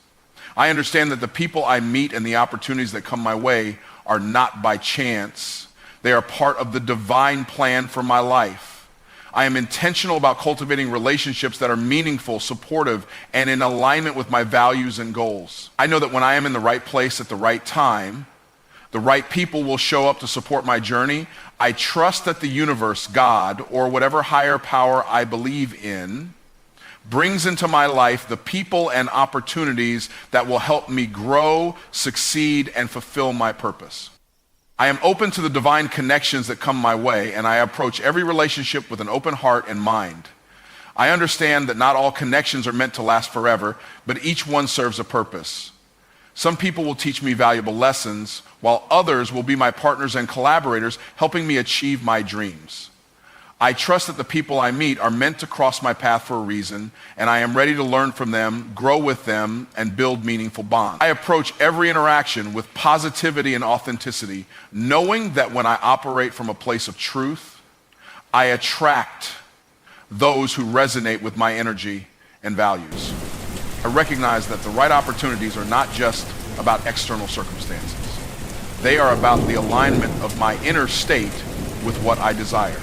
I understand that the people I meet and the opportunities that come my way are not by chance. They are part of the divine plan for my life. I am intentional about cultivating relationships that are meaningful, supportive, and in alignment with my values and goals. I know that when I am in the right place at the right time, the right people will show up to support my journey. I trust that the universe, God, or whatever higher power I believe in, brings into my life the people and opportunities that will help me grow, succeed, and fulfill my purpose. I am open to the divine connections that come my way, and I approach every relationship with an open heart and mind. I understand that not all connections are meant to last forever, but each one serves a purpose. Some people will teach me valuable lessons, while others will be my partners and collaborators, helping me achieve my dreams. I trust that the people I meet are meant to cross my path for a reason, and I am ready to learn from them, grow with them, and build meaningful bonds. I approach every interaction with positivity and authenticity, knowing that when I operate from a place of truth, I attract those who resonate with my energy and values. I recognize that the right opportunities are not just about external circumstances. They are about the alignment of my inner state with what I desire.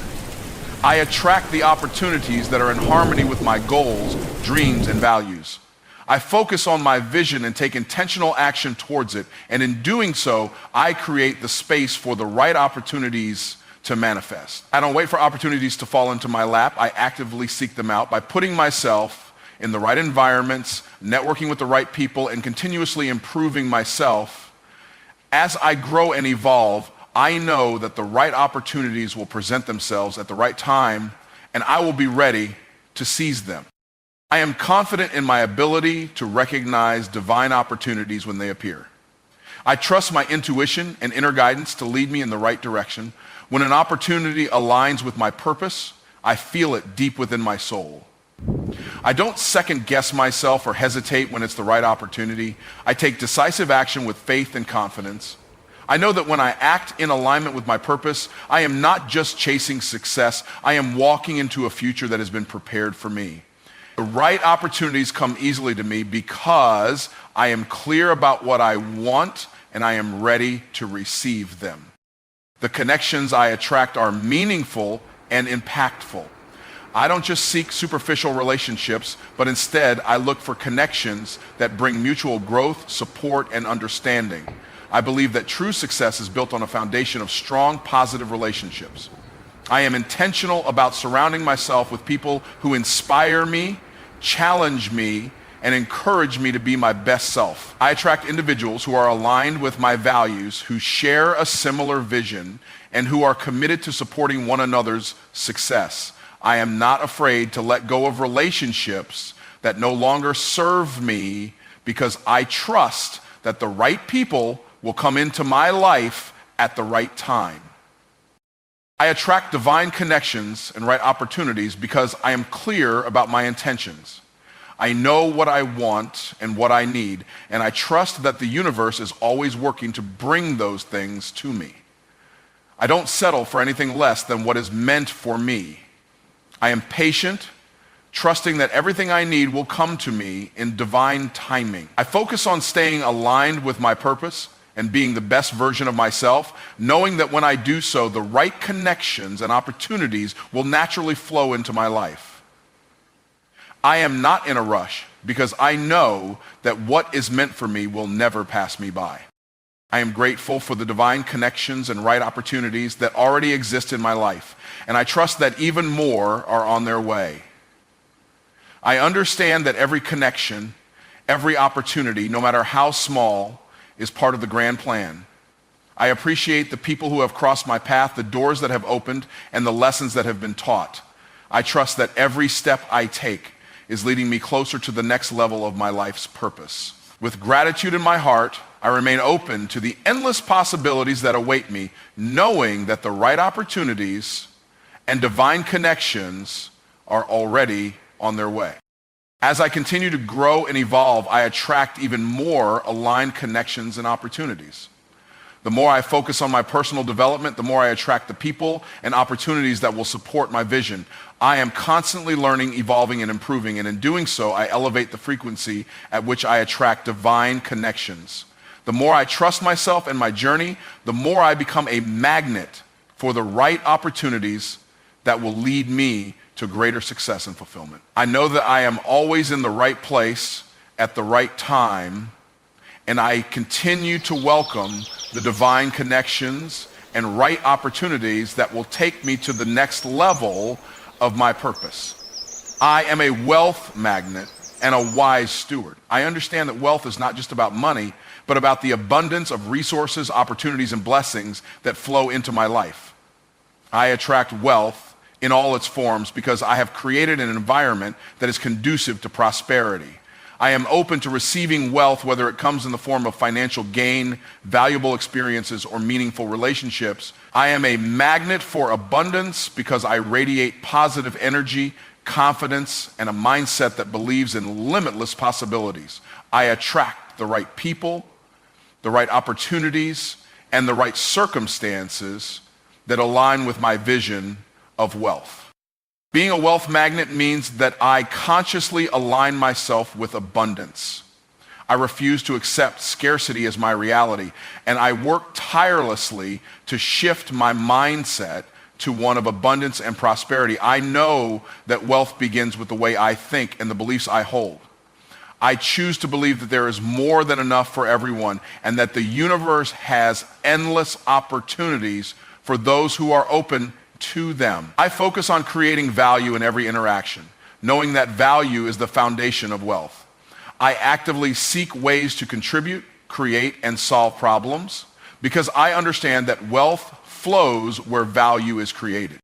I attract the opportunities that are in harmony with my goals, dreams, and values. I focus on my vision and take intentional action towards it, and in doing so, I create the space for the right opportunities to manifest. I don't wait for opportunities to fall into my lap. I actively seek them out by putting myself in the right environments, networking with the right people, and continuously improving myself. As I grow and evolve, I know that the right opportunities will present themselves at the right time, and I will be ready to seize them. I am confident in my ability to recognize divine opportunities when they appear. I trust my intuition and inner guidance to lead me in the right direction. When an opportunity aligns with my purpose, I feel it deep within my soul. I don't second guess myself or hesitate when it's the right opportunity. I take decisive action with faith and confidence. I know that when I act in alignment with my purpose, I am not just chasing success, I am walking into a future that has been prepared for me. The right opportunities come easily to me because I am clear about what I want and I am ready to receive them. The connections I attract are meaningful and impactful. I don't just seek superficial relationships, but instead I look for connections that bring mutual growth, support, and understanding. I believe that true success is built on a foundation of strong, positive relationships. I am intentional about surrounding myself with people who inspire me, challenge me, and encourage me to be my best self. I attract individuals who are aligned with my values, who share a similar vision, and who are committed to supporting one another's success. I am not afraid to let go of relationships that no longer serve me because I trust that the right people will come into my life at the right time. I attract divine connections and right opportunities because I am clear about my intentions. I know what I want and what I need, and I trust that the universe is always working to bring those things to me. I don't settle for anything less than what is meant for me. I am patient, trusting that everything I need will come to me in divine timing. I focus on staying aligned with my purpose and being the best version of myself, knowing that when I do so, the right connections and opportunities will naturally flow into my life. I am not in a rush because I know that what is meant for me will never pass me by. I am grateful for the divine connections and right opportunities that already exist in my life, and I trust that even more are on their way. I understand that every connection, every opportunity, no matter how small, is part of the grand plan. I appreciate the people who have crossed my path, the doors that have opened, and the lessons that have been taught. I trust that every step I take is leading me closer to the next level of my life's purpose. With gratitude in my heart, I remain open to the endless possibilities that await me, knowing that the right opportunities and divine connections are already on their way. As I continue to grow and evolve, I attract even more aligned connections and opportunities. The more I focus on my personal development, the more I attract the people and opportunities that will support my vision. I am constantly learning, evolving, and improving, and in doing so, I elevate the frequency at which I attract divine connections. The more I trust myself and my journey, the more I become a magnet for the right opportunities that will lead me to greater success and fulfillment. I know that I am always in the right place at the right time, and I continue to welcome the divine connections and right opportunities that will take me to the next level of my purpose. I am a wealth magnet and a wise steward. I understand that wealth is not just about money, but about the abundance of resources, opportunities, and blessings that flow into my life. I attract wealth in all its forms because I have created an environment that is conducive to prosperity. I am open to receiving wealth, whether it comes in the form of financial gain, valuable experiences, or meaningful relationships. I am a magnet for abundance because I radiate positive energy, confidence, and a mindset that believes in limitless possibilities. I attract the right people, the right opportunities, and the right circumstances that align with my vision of wealth. Being a wealth magnet means that I consciously align myself with abundance. I refuse to accept scarcity as my reality, and I work tirelessly to shift my mindset to one of abundance and prosperity. I know that wealth begins with the way I think and the beliefs I hold. I choose to believe that there is more than enough for everyone and that the universe has endless opportunities for those who are open to them. I focus on creating value in every interaction, knowing that value is the foundation of wealth. I actively seek ways to contribute, create, and solve problems because I understand that wealth flows where value is created.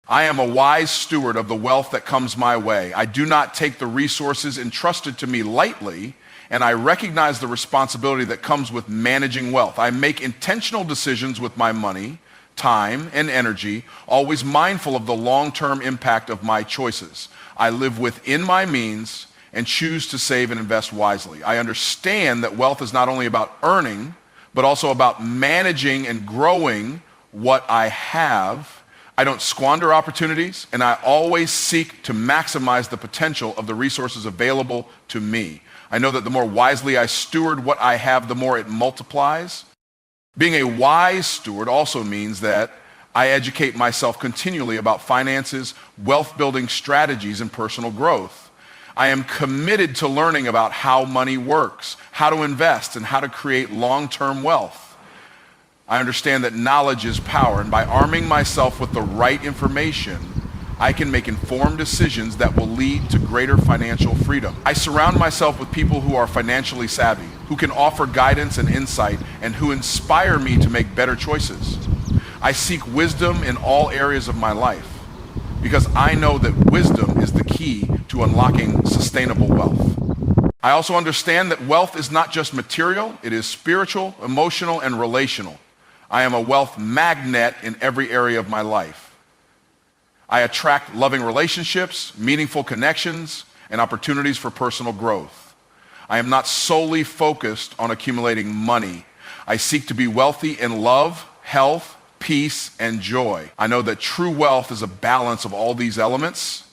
I am a wise steward of the wealth that comes my way. I do not take the resources entrusted to me lightly, and I recognize the responsibility that comes with managing wealth. I make intentional decisions with my money, time, and energy, always mindful of the long-term impact of my choices. I live within my means and choose to save and invest wisely. I understand that wealth is not only about earning, but also about managing and growing what I have. I don't squander opportunities, and I always seek to maximize the potential of the resources available to me. I know that the more wisely I steward what I have, the more it multiplies. Being a wise steward also means that I educate myself continually about finances, wealth-building strategies, and personal growth. I am committed to learning about how money works, how to invest, and how to create long-term wealth. I understand that knowledge is power, and by arming myself with the right information, I can make informed decisions that will lead to greater financial freedom. I surround myself with people who are financially savvy, who can offer guidance and insight, and who inspire me to make better choices. I seek wisdom in all areas of my life because I know that wisdom is the key to unlocking sustainable wealth. I also understand that wealth is not just material, it is spiritual, emotional, and relational. I am a wealth magnet in every area of my life. I attract loving relationships, meaningful connections, and opportunities for personal growth. I am not solely focused on accumulating money. I seek to be wealthy in love, health, peace, and joy. I know that true wealth is a balance of all these elements.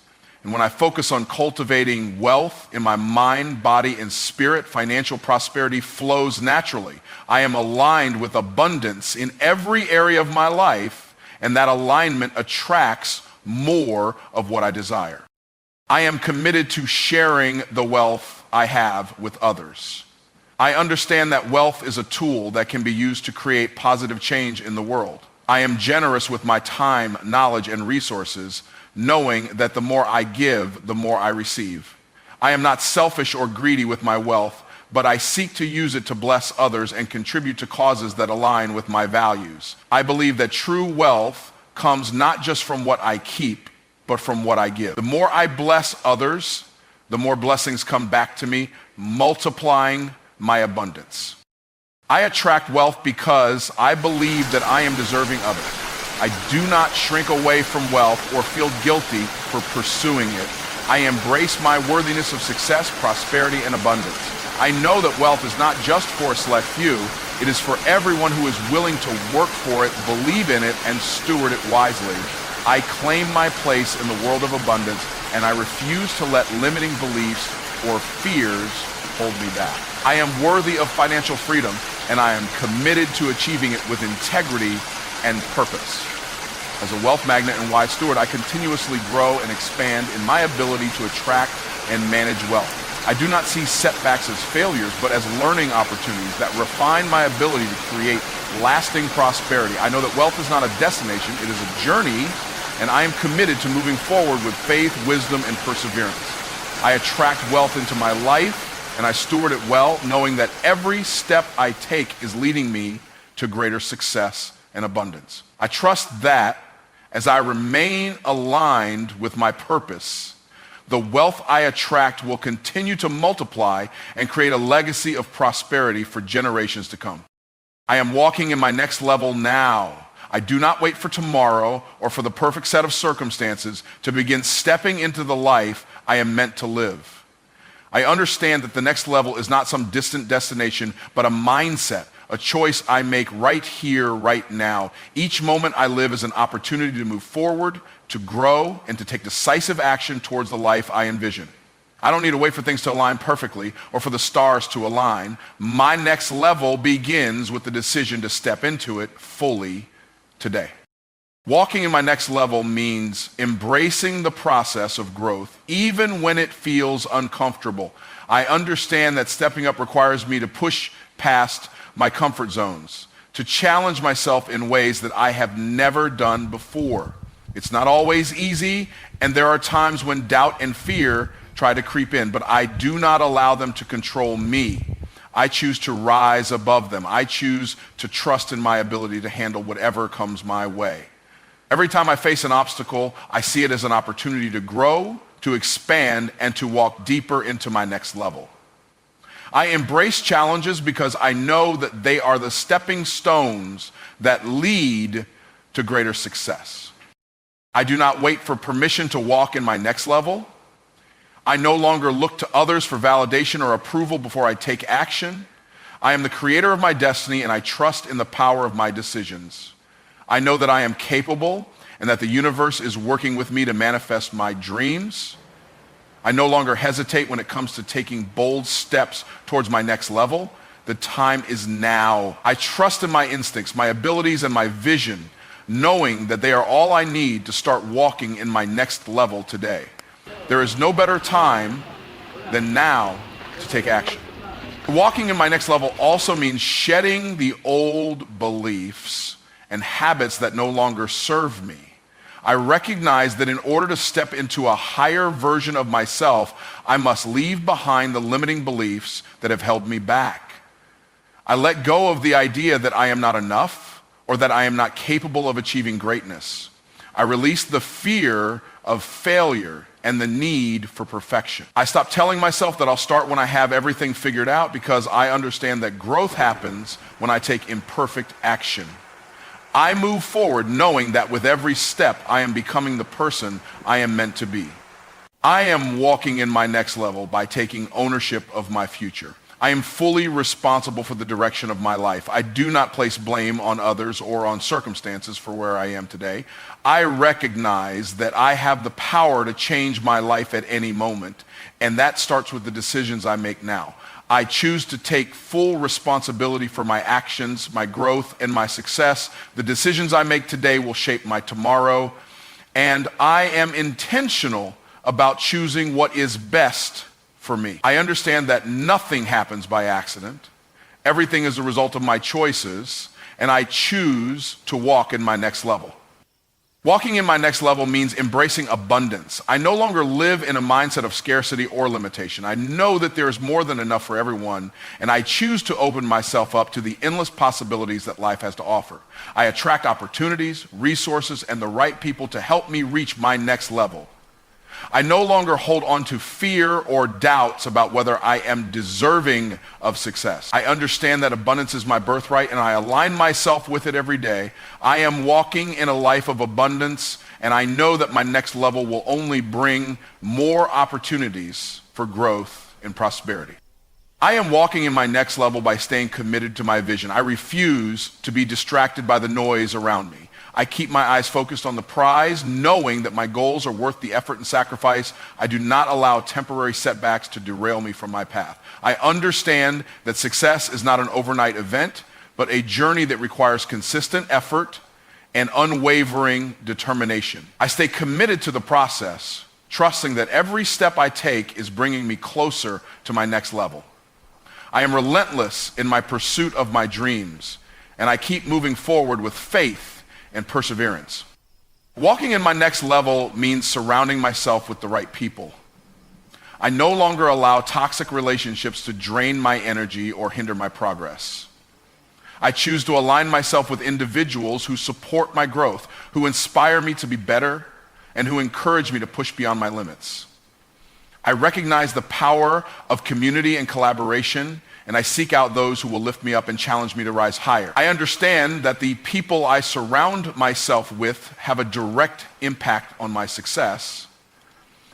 And when I focus on cultivating wealth in my mind, body, and spirit, financial prosperity flows naturally. I am aligned with abundance in every area of my life, and that alignment attracts more of what I desire. I am committed to sharing the wealth I have with others. I understand that wealth is a tool that can be used to create positive change in the world. I am generous with my time, knowledge, and resources, knowing that the more I give, the more I receive. I am not selfish or greedy with my wealth, but I seek to use it to bless others and contribute to causes that align with my values. I believe that true wealth comes not just from what I keep, but from what I give. The more I bless others, the more blessings come back to me, multiplying my abundance. I attract wealth because I believe that I am deserving of it. I do not shrink away from wealth or feel guilty for pursuing it. I embrace my worthiness of success, prosperity, and abundance. I know that wealth is not just for a select few. It is for everyone who is willing to work for it, believe in it, and steward it wisely. I claim my place in the world of abundance, and I refuse to let limiting beliefs or fears hold me back. I am worthy of financial freedom, and I am committed to achieving it with integrity and purpose. As a wealth magnet and wise steward, I continuously grow and expand in my ability to attract and manage wealth. I do not see setbacks as failures, but as learning opportunities that refine my ability to create lasting prosperity. I know that wealth is not a destination, it is a journey, and I am committed to moving forward with faith, wisdom, and perseverance. I attract wealth into my life, and I steward it well, knowing that every step I take is leading me to greater success and abundance. I trust that as I remain aligned with my purpose, the wealth I attract will continue to multiply and create a legacy of prosperity for generations to come. I am walking in my next level now. I do not wait for tomorrow or for the perfect set of circumstances to begin stepping into the life I am meant to live. I understand that the next level is not some distant destination, but a mindset, a choice I make right here, right now. Each moment I live is an opportunity to move forward, to grow, and to take decisive action towards the life I envision. I don't need to wait for things to align perfectly or for the stars to align. My next level begins with the decision to step into it fully today. Walking in my next level means embracing the process of growth, even when it feels uncomfortable. I understand that stepping up requires me to push past my comfort zones, to challenge myself in ways that I have never done before. It's not always easy, and there are times when doubt and fear try to creep in, but I do not allow them to control me. I choose to rise above them. I choose to trust in my ability to handle whatever comes my way. Every time I face an obstacle, I see it as an opportunity to grow, to expand, and to walk deeper into my next level. I embrace challenges because I know that they are the stepping stones that lead to greater success. I do not wait for permission to walk in my next level. I no longer look to others for validation or approval before I take action. I am the creator of my destiny, and I trust in the power of my decisions. I know that I am capable and that the universe is working with me to manifest my dreams. I no longer hesitate when it comes to taking bold steps towards my next level. The time is now. I trust in my instincts, my abilities, and my vision, knowing that they are all I need to start walking in my next level today. There is no better time than now to take action. Walking in my next level also means shedding the old beliefs and habits that no longer serve me. I recognize that in order to step into a higher version of myself, I must leave behind the limiting beliefs that have held me back. I let go of the idea that I am not enough or that I am not capable of achieving greatness. I release the fear of failure and the need for perfection. I stop telling myself that I'll start when I have everything figured out, because I understand that growth happens when I take imperfect action. I move forward knowing that with every step, I am becoming the person I am meant to be. I am walking in my next level by taking ownership of my future. I am fully responsible for the direction of my life. I do not place blame on others or on circumstances for where I am today. I recognize that I have the power to change my life at any moment, and that starts with the decisions I make now. I choose to take full responsibility for my actions, my growth, and my success. The decisions I make today will shape my tomorrow, and I am intentional about choosing what is best for me. I understand that nothing happens by accident. Everything is a result of my choices, and I choose to walk in my next level. Walking in my next level means embracing abundance. I no longer live in a mindset of scarcity or limitation. I know that there is more than enough for everyone, and I choose to open myself up to the endless possibilities that life has to offer. I attract opportunities, resources, and the right people to help me reach my next level. I no longer hold on to fear or doubts about whether I am deserving of success. I understand that abundance is my birthright, and I align myself with it every day. I am walking in a life of abundance, and I know that my next level will only bring more opportunities for growth and prosperity. I am walking in my next level by staying committed to my vision. I refuse to be distracted by the noise around me. I keep my eyes focused on the prize, knowing that my goals are worth the effort and sacrifice. I do not allow temporary setbacks to derail me from my path. I understand that success is not an overnight event, but a journey that requires consistent effort and unwavering determination. I stay committed to the process, trusting that every step I take is bringing me closer to my next level. I am relentless in my pursuit of my dreams, and I keep moving forward with faith and perseverance. Walking in my next level means surrounding myself with the right people. I no longer allow toxic relationships to drain my energy or hinder my progress. I choose to align myself with individuals who support my growth, who inspire me to be better, and who encourage me to push beyond my limits. I recognize the power of community and collaboration, and I seek out those who will lift me up and challenge me to rise higher. I understand that the people I surround myself with have a direct impact on my success,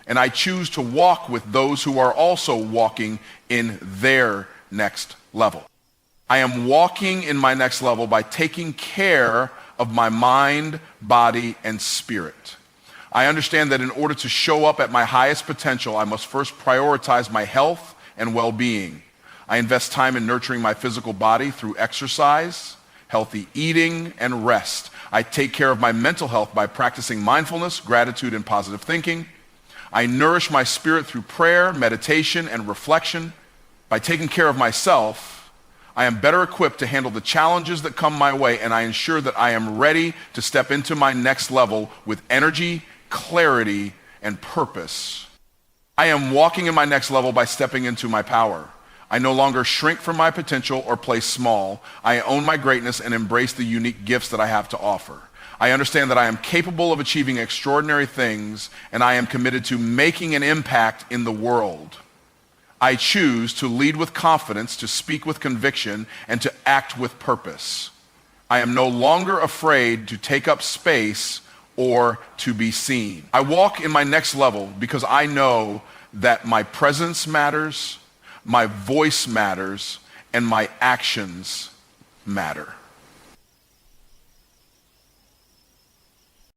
and I choose to walk with those who are also walking in their next level. I am walking in my next level by taking care of my mind, body, and spirit. I understand that in order to show up at my highest potential, I must first prioritize my health and well-being. I invest time in nurturing my physical body through exercise, healthy eating, and rest. I take care of my mental health by practicing mindfulness, gratitude, and positive thinking. I nourish my spirit through prayer, meditation, and reflection. By taking care of myself, I am better equipped to handle the challenges that come my way, and I ensure that I am ready to step into my next level with energy, clarity, and purpose. I am walking in my next level by stepping into my power. I no longer shrink from my potential or play small. I own my greatness and embrace the unique gifts that I have to offer. I understand that I am capable of achieving extraordinary things, and I am committed to making an impact in the world. I choose to lead with confidence, to speak with conviction, and to act with purpose. I am no longer afraid to take up space or to be seen. I walk in my next level because I know that my presence matters, my voice matters, and my actions matter.